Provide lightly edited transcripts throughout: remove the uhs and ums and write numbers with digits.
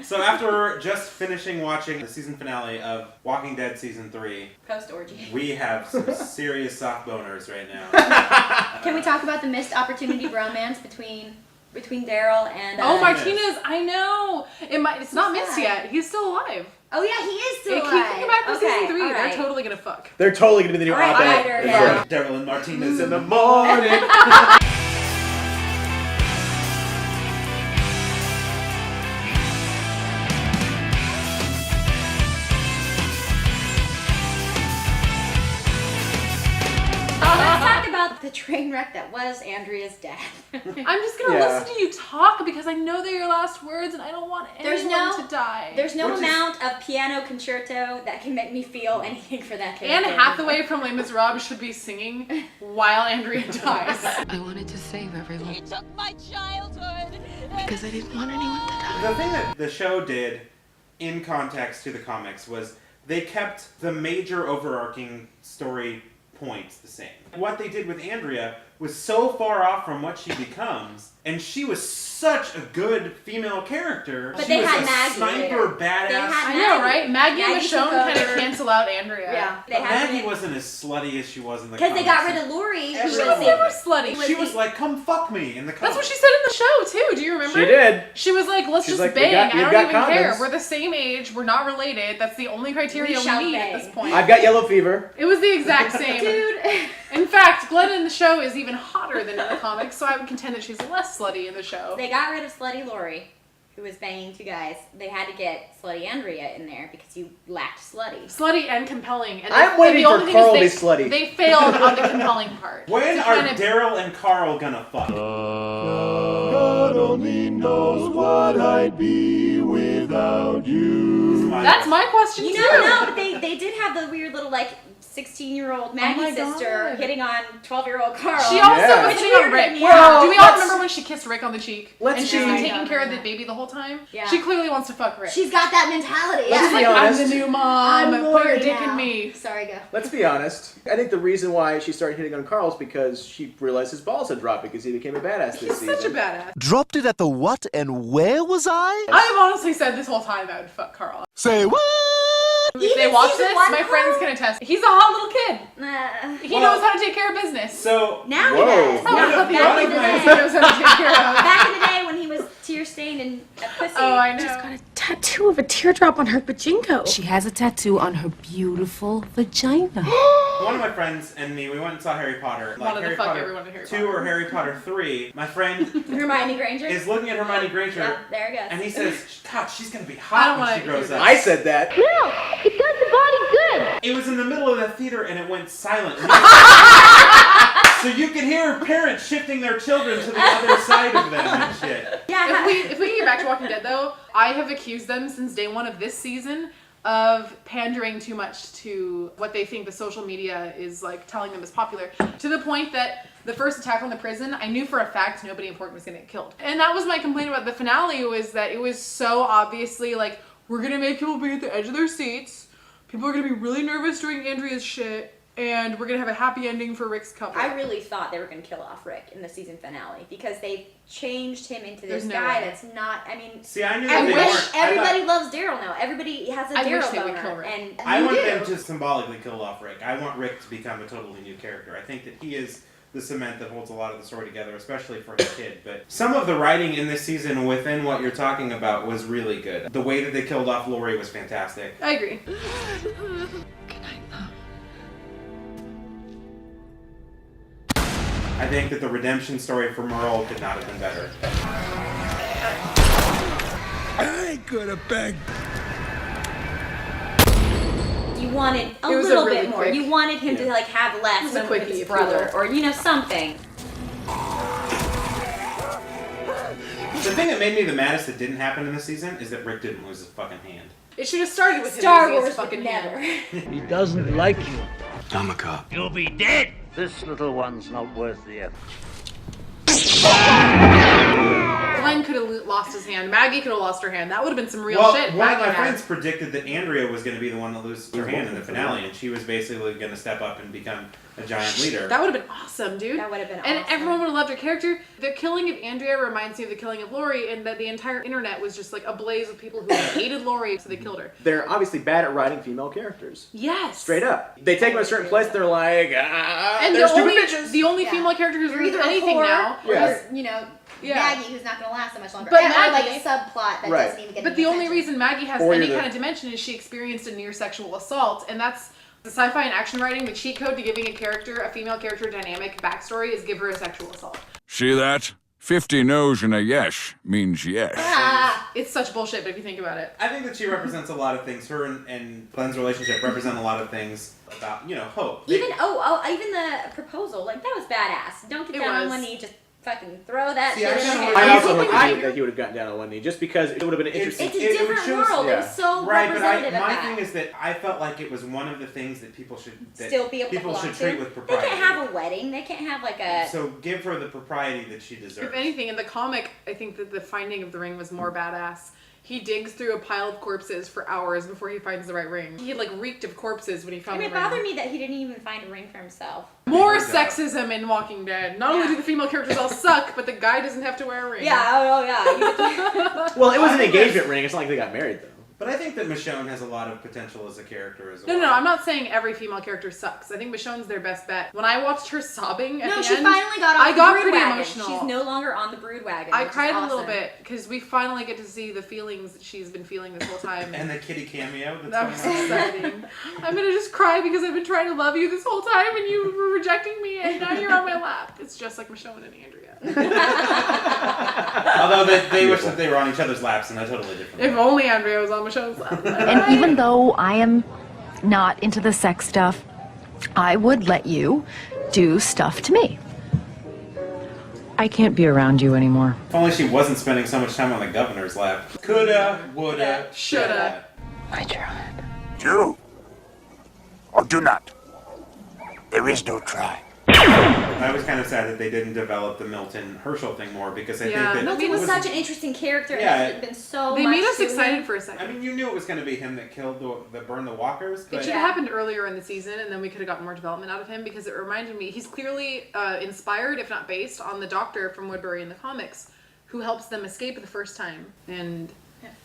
So after just finishing watching the season finale of Walking Dead Season 3... Post-orgy. We have some serious soft boners right now. Can we talk about the missed opportunity bromance between Daryl and... Oh, Martinez, I know! It's not missed yet. He's still alive. Oh yeah, he is still alive. Keep coming back for season 3. Right. They're totally gonna fuck. They're totally gonna be the new Off Undead. Yeah. Daryl and Martinez in the morning. The train wreck that was Andrea's death. I'm just gonna listen to you talk because I know they're your last words and I don't want anyone to die. There's no amount of piano concerto that can make me feel anything for that character. Anne Hathaway from Les Miserables should be singing while Andrea dies. I wanted to save everyone. He took my childhood. Because I didn't want anyone to die. The thing that the show did, in context to the comics, was they kept the major overarching story points the same. What they did with Andrea was so far off from what she becomes, and she was such a good female character. But she they was had a Maggie sniper later. badass. I know, right? Maggie and Maggie Michonne took kind of over. cancel out Andrea. Yeah. But Maggie wasn't as slutty as she was in the Because comics. they got rid of Lori. She was never slutty. She was like, come fuck me in the comics. That's what she said in the show, too. Do you remember? She did. She was like, let's She's just like, bang. I don't even care. condoms. We're the same age. We're not related. That's the only criteria we shall need bang. at this point. I've got yellow fever. It was the exact same. Dude. In fact, Glenn in the show is even hotter than in the comics, so I would contend that she's less slutty in the show. They got rid of Slutty Lori, who was banging two guys. They had to get Slutty Andrea in there because you lacked slutty. Slutty and compelling. And I'm waiting for Carl to be slutty. They failed on the compelling part. When To are kind of- Daryl and Carl gonna fuck? God only knows what I'd be without you. That's my question, You too. know, no, they did have the weird little, 16-year-old Maggie my sister God. hitting on 12-year-old Carl. She also Yeah. was hitting on Rick. Well, Do we all remember when she kissed Rick on the cheek? Let's and she's been be- taking care of the baby the whole time? Yeah. She clearly wants to fuck Rick. She's got that mentality. Let's Yeah. be like, I'm honest. the new mom. I'm Put your Lori dick now. in me. Sorry, go. Let's be honest. I think the reason why she started hitting on Carl is because she realized his balls had dropped because he became a badass this He's season. such a badass. Dropped it at the what and where was I? I have honestly said this whole time I would fuck Carl. Say what? If they Even watch season this, one, my Carl? friends can attest. He's a hot little kid. He Well- knows how to take care of business. So, Now he Whoa. does. Oh, One not of- the one only of my- business he knows how to take care of. Back in the day when he was tear-stained and a pussy. Oh, I know. She's got a tattoo of a teardrop on her pajinko. She has a tattoo on her beautiful vagina. one of my friends and me, we went and saw Harry Potter. Wanted to Harry fuck Potter everyone in Harry 2 Potter. or Harry Potter 3. My friend Hermione Granger. is looking at Hermione Granger, Yep, there it goes. and he says, God, she's gonna be I hot don't when she wanna grows hear up. I said that. It does the body good. It was in the middle of the theater, and it went silent. So you could hear parents shifting their children to the other side of them and shit. Yeah. If we can get back to Walking Dead, though, I have accused them since day one of this season of pandering too much to what they think the social media is telling them is popular, to the point that the first attack on the prison, I knew for a fact nobody important was going to get killed. And that was my complaint about the finale, was that it was so obviously we're going to make people be at the edge of their seats, people are going to be really nervous during Andrea's shit, and we're going to have a happy ending for Rick's couple. I really thought they were going to kill off Rick in the season finale because they changed him into this There's no guy way. that's not. I mean, See, I knew that they weren't. everybody loves Daryl now. Everybody has a I wish Daryl they would boner, kill Rick. and I you want do. them to symbolically kill off Rick. I want Rick to become a totally new character. I think that he is the cement that holds a lot of the story together, especially for his kid. But some of the writing in this season within what you're talking about was really good. The way that they killed off Lori was fantastic. I agree. I think that the redemption story for Merle could not have been better. I ain't gonna beg. You wanted a It was a little really bit more. quick- You wanted him to have It less was a with quickie, his if you brother, will. or something. The thing that made me the maddest that didn't happen in this season is that Rick didn't lose his fucking hand. It should have started with Star him losing Wars his fucking would never. hand. He doesn't like you. I'm a cop. You'll be dead. This little one's not worth the effort. Glenn Glenn could have lost his hand. Maggie could have lost her hand. That would have been some real Well, shit. one of Maggie my had. friends predicted that Andrea was going to be the one that loses her hand in the finale, and she was basically going to step up and become a giant leader. That would have been awesome, dude. That would have been And awesome. everyone would have loved her character. The killing of Andrea reminds me of the killing of Lori, and that the entire internet was just like ablaze with people who hated Lori, so they killed her. They're obviously bad at writing female characters. Yes. Straight up. They take them to a certain place, they're like, And they're the stupid only, bitches. the only Yeah. female character who's You're really either a anything whore, now. or Yes. you're, Yeah. Maggie, who's not going to last so much longer. But Or like Maggie- a subplot that Right. doesn't even get But any the only attention. reason Maggie has Or any you're the- kind of dimension is she experienced a near sexual assault, and that's the sci-fi and action writing. The cheat code to giving a female character, dynamic backstory is give her a sexual assault. See that? 50 no's and a yes means yes. It's such bullshit, but if you think about it. I think that she represents a lot of things. Her and Glenn's relationship represent a lot of things about, hope. Even even the proposal, like that was badass. Don't get It down on was. one knee, just fucking throw that See, shit I in kinda there. like- I also You would think think that he would have gotten down on one knee, just because it would have been an interesting. It's a It would different choose- world. yeah. It was so Right, but representative my of that. thing is that I felt like it was one of the things that people should Still be able to people belong should to. treat with They propriety. can't have a wedding. They can't have like a. So give her the propriety that she deserves. If anything, in the comic, I think that the finding of the ring was more badass. He digs through a pile of corpses for hours before he finds the right ring. He had like reeked of corpses when he found And the it ring. bothered me that he didn't even find a ring for himself. More Good job. sexism in Walking Dead. Not only do the female characters all suck, but the guy doesn't have to wear a ring. Yeah. Well, it was I an think engagement ring. It's not like they got married, though. But I think that Michonne has a lot of potential as a character as well. No, I'm not saying every female character sucks. I think Michonne's their best bet. When I watched her sobbing at No, the she end, finally got off I the got brood pretty wagon. emotional. She's no longer on the brood wagon. I which is cried a little awesome. bit because we finally get to see the feelings that she's been feeling this whole time. And the kitty cameo That was that's going on. exciting. I'm gonna just cry because I've been trying to love you this whole time and you were rejecting me and now you're on my lap. It's just like Michonne and Andrea. Although they wish that they were on each other's laps in a totally different way. If only Andrea was on Michonne's lap. And even though I am not into the sex stuff, I would let you do stuff to me. I can't be around you anymore. If only she wasn't spending so much time on the governor's lap. Coulda, woulda, Shoulda. I tried. Do or do not. There is no try. I was kind of sad that they didn't develop the Milton Herschel thing more because I Yeah. think that Milton it was such an interesting character. Yeah, and there's been so They much made us to excited him. for a second. I mean, you knew it was going to be him that killed the burn the walkers. It But should have happened earlier in the season, and then we could have gotten more development out of him because it reminded me he's clearly inspired, if not based, on the Doctor from Woodbury in the comics, who helps them escape the first time. And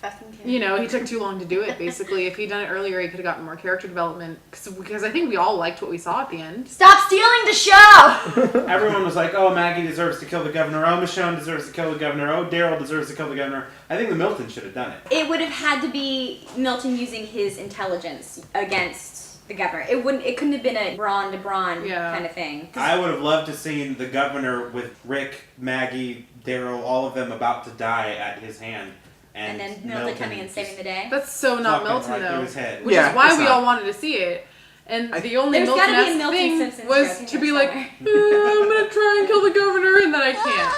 Fucking kid. he took too long to do it. Basically, if he'd done it earlier, he could have gotten more character development. Because I think we all liked what we saw at the end. Stop stealing the show! Everyone was like, oh, Maggie deserves to kill the governor. Oh, Michonne deserves to kill the governor. Oh, Daryl deserves to kill the governor. I think the Milton should have done it. It would have had to be Milton using his intelligence against the governor. It couldn't have been a brawn to brawn kind of thing. I would have loved to seen the governor with Rick, Maggie, Daryl, all of them about to die at his hand. And then Milton coming and saving the day. That's so not Fucking Milton, right through though. his head. Which Yeah, is why it's we not. all wanted to see it. And the only There's gotta be a Milton-esque Milton thing Simpsons was joke in to here be like, somewhere. I'm gonna try and kill the governor, and then I can't.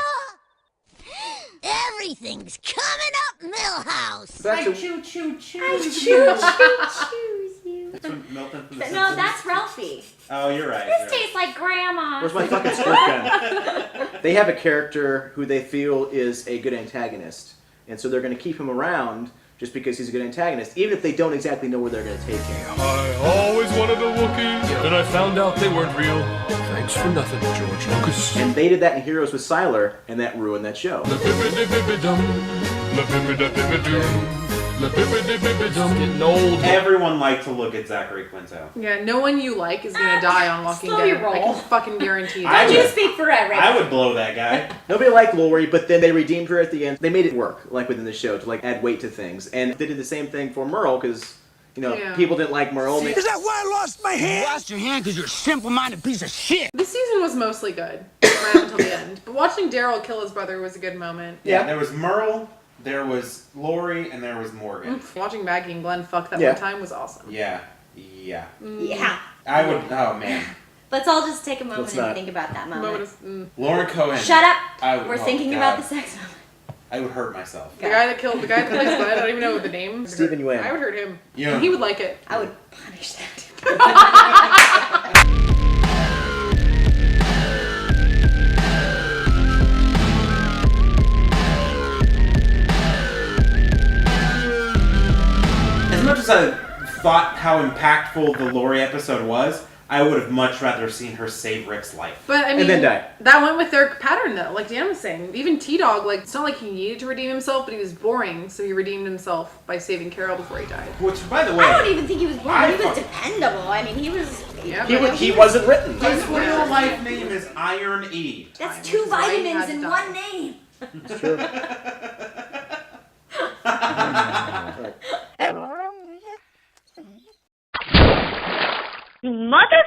Everything's coming up, Millhouse. Back to- Choo choo choo. I choose you. That's when Milton from the No, Simpsons. that's Ralphie. Oh, you're right. This tastes like grandma. Where's my fucking squirt gun? They have a character who they feel is a good antagonist, and so they're going to keep him around just because he's a good antagonist, even if they don't exactly know where they're going to take him. I always wanted a Wookiee, and I found out they weren't real. Thanks for nothing, George Lucas. And they did that in Heroes with Siler, and that ruined that show. Getting old. Everyone liked to look at Zachary Quinto. Yeah, no one you like is gonna die on Walking slow Dead. your roll. I can fucking guarantee I that. Don't you would- speak for Ed, I would blow that guy. Nobody liked Lori, but then they redeemed her at the end. They made it work, like within the show, to like add weight to things. And they did the same thing for Merle, because, Yeah. people didn't like Merle. Is that why I lost my hand? You lost your hand because you're a simple-minded piece of shit. This season was mostly good, right up until the end. But watching Daryl kill his brother was a good moment. Yeah, there was Merle, there was Lori, and there was Morgan. Watching Maggie and Glenn fuck that Yeah. one time was awesome. Yeah. Yeah. I would, oh man. Let's all just take a moment Let's and not. think about that Moment moment. of- Lauren Cohen. Shut up. I would, We're oh, thinking God. about the sex moment. I would hurt myself. The guy that plays Glenn, I don't even know what the name. Stephen Yeun. I would hurt him. Yeah. And he would like it. I would punish that. thought how impactful the Lori episode was, I would have much rather seen her save Rick's life. But I mean, and then die. That went with their pattern though. Like Dan was saying, even T-Dog, like it's not like he needed to redeem himself, but he was boring, so he redeemed himself by saving Carol before he died. Which, by the way, I don't even think he was boring. He was dependable. I mean, he was. Yeah, he wasn't written. His real life name is Iron E. That's 2 vitamins in one name. It's true. Mother